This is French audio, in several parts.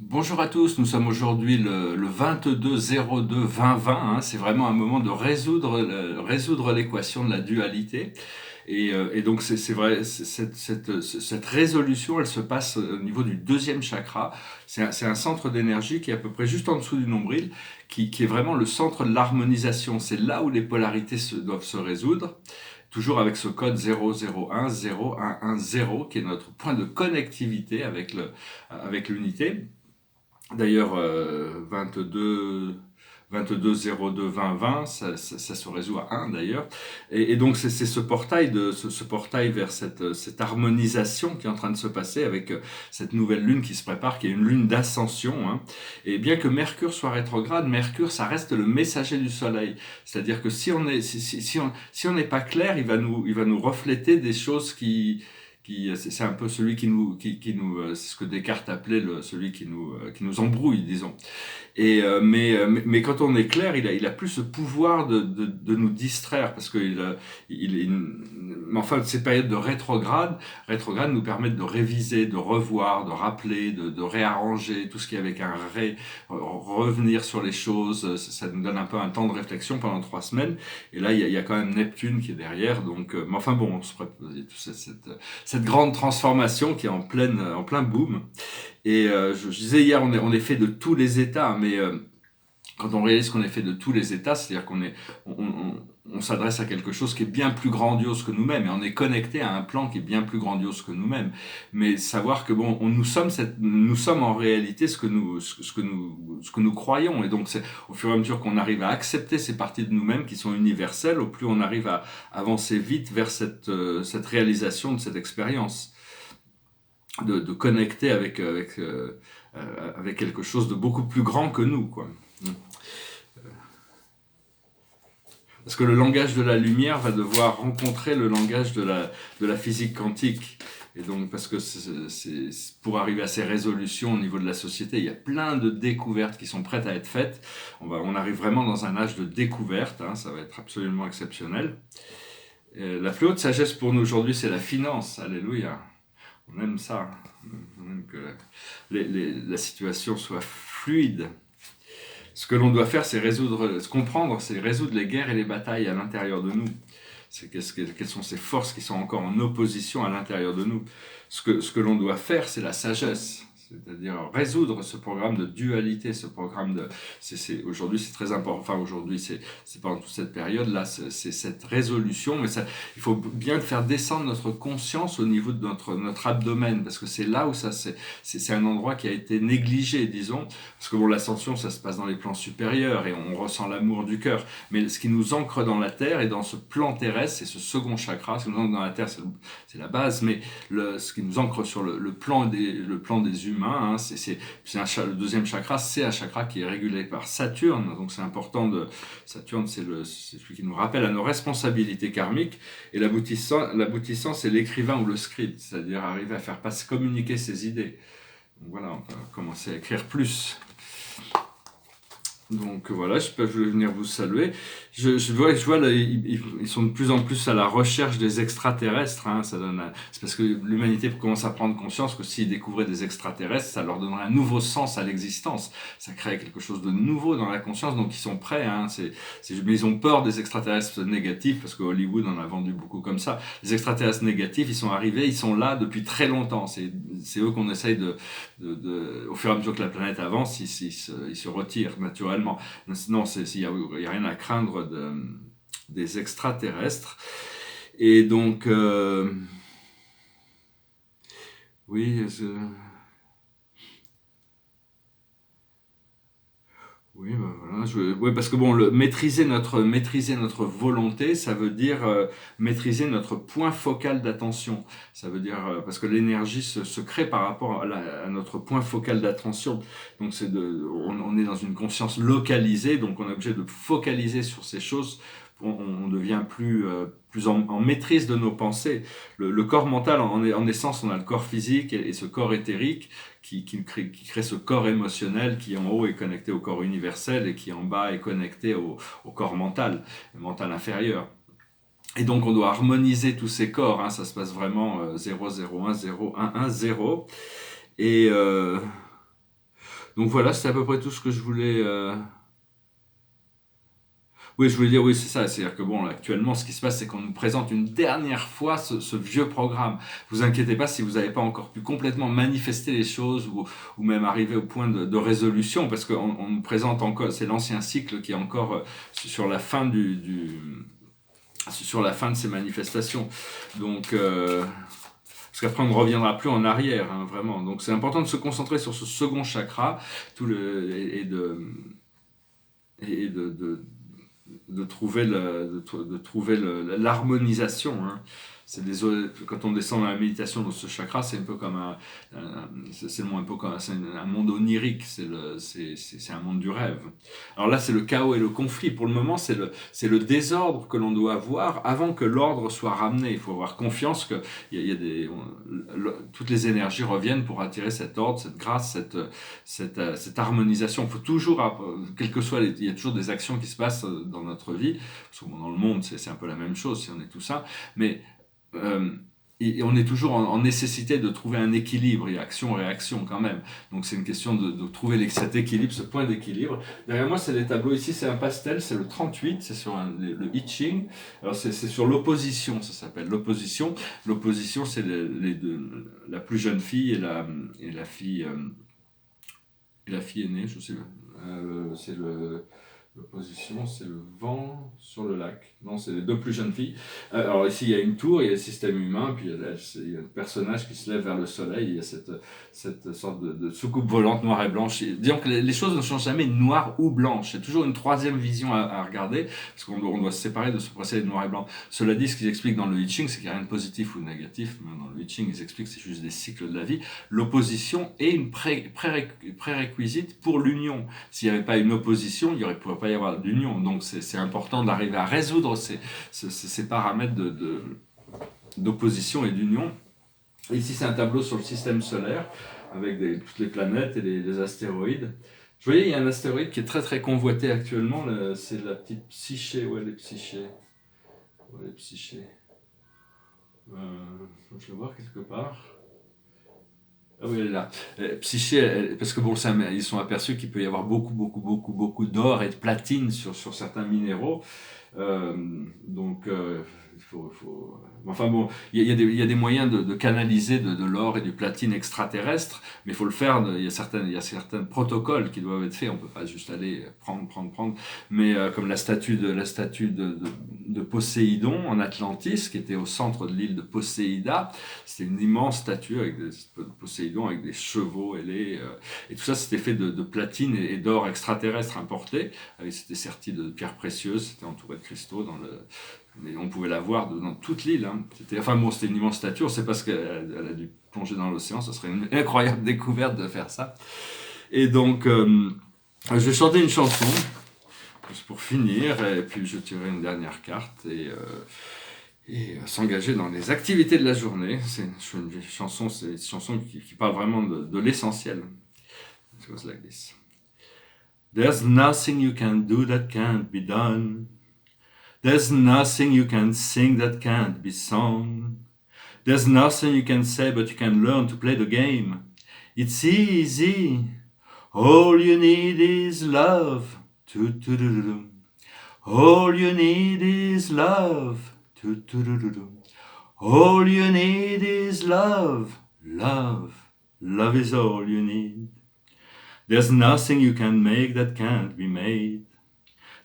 Bonjour à tous, nous sommes aujourd'hui le 22-02-2020, hein, c'est vraiment un moment de résoudre l'équation de la dualité. Et donc c'est vrai, cette résolution, elle se passe au niveau du deuxième chakra. C'est un centre d'énergie qui est à peu près juste en dessous du nombril, qui est vraiment le centre de l'harmonisation. C'est là où les polarités doivent se résoudre. Toujours avec ce code 001-0110, qui est notre point de connectivité avec l'unité. D'ailleurs, 22-02-2020, ça se résout à 1 d'ailleurs. Et donc, c'est ce portail, ce portail vers cette harmonisation qui est en train de se passer avec cette nouvelle lune qui se prépare, qui est une lune d'ascension, hein. Et bien que Mercure soit rétrograde, Mercure, ça reste le messager du Soleil. C'est-à-dire que si on n'est pas clair, il va nous refléter des choses c'est un peu celui c'est ce que Descartes appelait celui qui nous embrouille, disons. Mais quand on est clair, il a plus ce pouvoir de nous distraire parce que mais enfin, ces périodes de rétrograde nous permettent de réviser, de revoir, de rappeler, de réarranger tout ce qui est avec revenir sur les choses. Ça nous donne un peu un temps de réflexion pendant 3 semaines. Et là, il y a quand même Neptune qui est derrière. Donc, mais enfin bon, on se prépare cette grande transformation qui est en plein boom. Et je disais hier, on est fait de tous les états, mais quand on réalise qu'on est fait de tous les états, c'est-à-dire on s'adresse à quelque chose qui est bien plus grandiose que nous-mêmes, et on est connecté à un plan qui est bien plus grandiose que nous-mêmes. Mais savoir que bon, nous sommes en réalité ce que nous croyons, et donc c'est au fur et à mesure qu'on arrive à accepter ces parties de nous-mêmes qui sont universelles, au plus on arrive à avancer vite vers cette réalisation de cette expérience, de connecter avec quelque chose de beaucoup plus grand que nous, quoi. Parce que le langage de la lumière va devoir rencontrer le langage de la physique quantique. Et donc, parce que pour arriver à ces résolutions au niveau de la société, il y a plein de découvertes qui sont prêtes à être faites. On arrive vraiment dans un âge de découverte, hein, ça va être absolument exceptionnel. La plus haute sagesse pour nous aujourd'hui, c'est la finance. Alléluia. On aime ça. On aime que la situation soit fluide. Ce que l'on doit faire, c'est comprendre, c'est résoudre les guerres et les batailles à l'intérieur de nous. Quelles sont ces forces qui sont encore en opposition à l'intérieur de nous. Ce que l'on doit faire, c'est la sagesse. C'est-à-dire résoudre ce programme de dualité, ce programme de... aujourd'hui, c'est très important. Enfin, aujourd'hui, c'est pendant toute cette période-là, c'est cette résolution. Mais il faut bien le faire descendre notre conscience au niveau de notre abdomen, parce que c'est là où c'est un endroit qui a été négligé, disons. Parce que bon, l'ascension, ça se passe dans les plans supérieurs et on ressent l'amour du cœur. Mais ce qui nous ancre dans la terre et dans ce plan terrestre, c'est ce second chakra. Ce qui nous ancre dans la terre, c'est la base, mais ce qui nous ancre sur le plan des humains, hein, le deuxième chakra, c'est un chakra qui est régulé par Saturne. Donc c'est important Saturne, c'est celui qui nous rappelle à nos responsabilités karmiques. Et l'aboutissant, c'est l'écrivain ou le scribe, c'est-à-dire arriver à faire communiquer ses idées. Donc voilà, on va commencer à écrire plus. Donc voilà, je voulais venir vous saluer. Je vois là, ils sont de plus en plus à la recherche des extraterrestres. Hein, c'est parce que l'humanité commence à prendre conscience que s'ils découvraient des extraterrestres, ça leur donnerait un nouveau sens à l'existence. Ça crée quelque chose de nouveau dans la conscience, donc ils sont prêts. Hein, mais ils ont peur des extraterrestres négatifs, parce que Hollywood en a vendu beaucoup comme ça. Les extraterrestres négatifs, ils sont arrivés, ils sont là depuis très longtemps. C'est eux qu'on essaye au fur et à mesure que la planète avance, ils se retirent naturellement. Non, il n'y a rien à craindre des extraterrestres. Et donc, oui, oui, ben voilà. Oui, parce que bon, maîtriser notre volonté, ça veut dire maîtriser notre point focal d'attention. Ça veut dire parce que l'énergie se crée par rapport à notre point focal d'attention. Donc on est dans une conscience localisée, donc on est obligé de focaliser sur ces choses. On devient plus en maîtrise de nos pensées. Le corps mental, en essence, on a le corps physique et ce corps éthérique qui crée ce corps émotionnel qui en haut est connecté au corps universel et qui en bas est connecté au corps mental, le mental inférieur. Et donc on doit harmoniser tous ces corps, hein, ça se passe vraiment 0, 0, 1, 0, 1, 1, 0. Et Donc voilà, c'est à peu près tout ce que je voulais. Oui, je voulais dire, oui, c'est ça. C'est-à-dire que bon, actuellement, ce qui se passe, c'est qu'on nous présente une dernière fois ce vieux programme. Vous inquiétez pas si vous n'avez pas encore pu complètement manifester les choses ou même arriver au point de résolution, parce qu'on nous présente encore, c'est l'ancien cycle qui est encore sur la fin sur la fin de ces manifestations. Donc, parce qu'après, on ne reviendra plus en arrière, hein, vraiment. Donc, c'est important de se concentrer sur ce second chakra et de trouver l'harmonisation. Hein. Quand on descend dans la méditation dans ce chakra, c'est un peu comme c'est un monde onirique, c'est un monde du rêve. Alors là, c'est le chaos et le conflit. Pour le moment, c'est le désordre que l'on doit avoir avant que l'ordre soit ramené. Il faut avoir confiance que toutes les énergies reviennent pour attirer cet ordre, cette grâce, cette harmonisation. Il faut toujours, quel que soit, il y a toujours des actions qui se passent dans notre vie. Parce que dans le monde, c'est un peu la même chose, si on est tout ça. Mais et on est toujours en nécessité de trouver un équilibre, et action-réaction quand même. Donc c'est une question de trouver cet équilibre, ce point d'équilibre. Derrière moi, c'est les tableaux ici, c'est un pastel, c'est le 38, c'est sur le I Ching. Alors c'est sur l'opposition, ça s'appelle l'opposition. L'opposition, c'est la plus jeune fille et la fille aînée, je sais pas. C'est l'opposition, c'est le vent sur le lac. Non, c'est les deux plus jeunes filles. Alors ici, il y a une tour, il y a le système humain, puis il y a un personnage qui se lève vers le soleil, il y a cette sorte de soucoupe volante noire et blanche. Disons que les choses ne changent jamais noir ou blanche. C'est toujours une troisième vision à regarder, parce qu'on doit se séparer de ce procédé de noir et blanc. Cela dit, ce qu'ils expliquent dans le I Ching, c'est qu'il n'y a rien de positif ou de négatif. Même dans le I Ching, ils expliquent que c'est juste des cycles de la vie. L'opposition est une prérequisite pour l'union. S'il n'y avait pas une opposition, il ne pourrait pas y avoir d'union. Donc c'est important d'arriver à résoudre ces paramètres d'opposition et d'union. Ici, c'est un tableau sur le système solaire avec toutes les planètes et les astéroïdes. Vous voyez, il y a un astéroïde qui est très très convoité actuellement. C'est la petite Psyché. Où elle est, Psyché? Où elle est, Psyché? Je la vois quelque part. Ah oui, elle est là. Psyché, parce que bon, ils sont aperçus qu'il peut y avoir beaucoup d'or et de platine sur certains minéraux. Donc, enfin bon, il y a des moyens de canaliser de l'or et du platine extraterrestre, mais il faut le faire. Il y a certains protocoles qui doivent être faits. On peut pas juste aller prendre. Mais comme la statue de Poséidon en Atlantis, qui était au centre de l'île de Poséida, c'était une immense statue avec de Poséidon avec des chevaux ailés, et tout ça c'était fait de platine et d'or extraterrestre importé. C'était serti de pierres précieuses, c'était entouré de cristaux mais on pouvait la voir dans toute l'île. Hein. C'était une immense statue. On sait pas ce qu'elle a dû plonger dans l'océan. Ce serait une incroyable découverte de faire ça. Et donc, je vais chanter une chanson juste pour finir, et puis je tirerai une dernière carte et s'engager dans les activités de la journée. C'est une chanson qui parle vraiment de l'essentiel. It goes like this. There's nothing you can do that can't be done. There's nothing you can sing that can't be sung. There's nothing you can say but you can learn to play the game. It's easy. All you need is love. All you need is love. All you need is love. Love is all you need. There's nothing you can make that can't be made.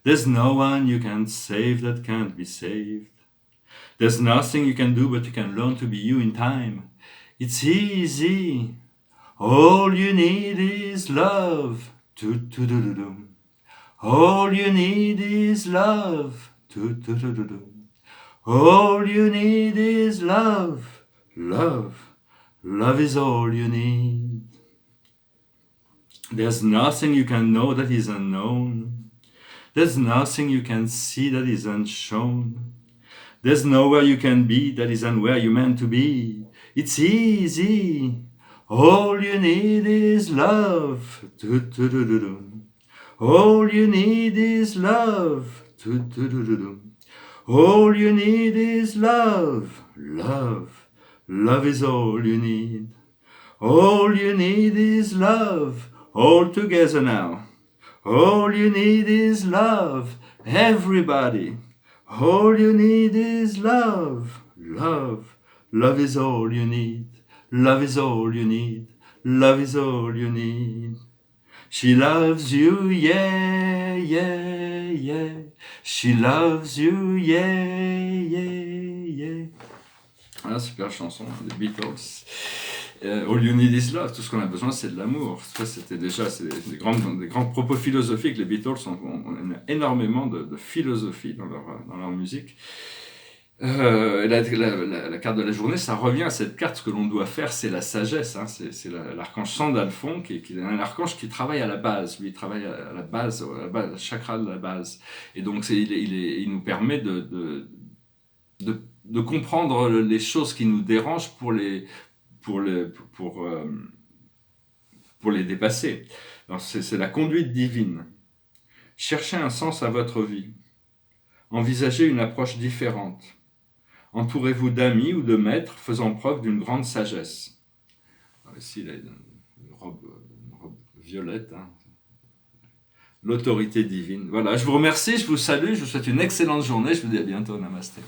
There's no one you can save that can't be saved. There's nothing you can do but you can learn to be you in time. It's easy. All you need is love. All you need is love. All you need is love. Love is all you need. There's nothing you can know that is unknown. There's nothing you can see that is unshown. There's nowhere you can be that isn't where you're meant to be. It's easy. All you need is love. All you need is love. All you need is love. Love is all you need. All you need is love. All together now. All you need is love, everybody. All you need is love, love. Love is all you need. Love is all you need. Love is all you need. She loves you, yeah, yeah, yeah. She loves you, yeah, yeah, yeah. Voilà, super chanson, hein, des Beatles. All you need is love, tout ce qu'on a besoin c'est de l'amour. Ça, c'était déjà des grands propos philosophiques. Les Beatles ont énormément de philosophie dans leur musique. La carte de la journée, ça revient à cette carte. Ce que l'on doit faire, c'est la sagesse. Hein. C'est l'archange Sandalphon, qui est un archange qui travaille à la base. Lui, il travaille à la base, chakra de la base. Et donc, il nous permet de comprendre les choses qui nous dérangent pour les dépasser. C'est la conduite divine. Cherchez un sens à votre vie. Envisagez une approche différente. Entourez-vous d'amis ou de maîtres faisant preuve d'une grande sagesse. Alors ici, il a une robe violette. Hein. L'autorité divine. Voilà, je vous remercie, je vous salue, je vous souhaite une excellente journée. Je vous dis à bientôt. Namasté.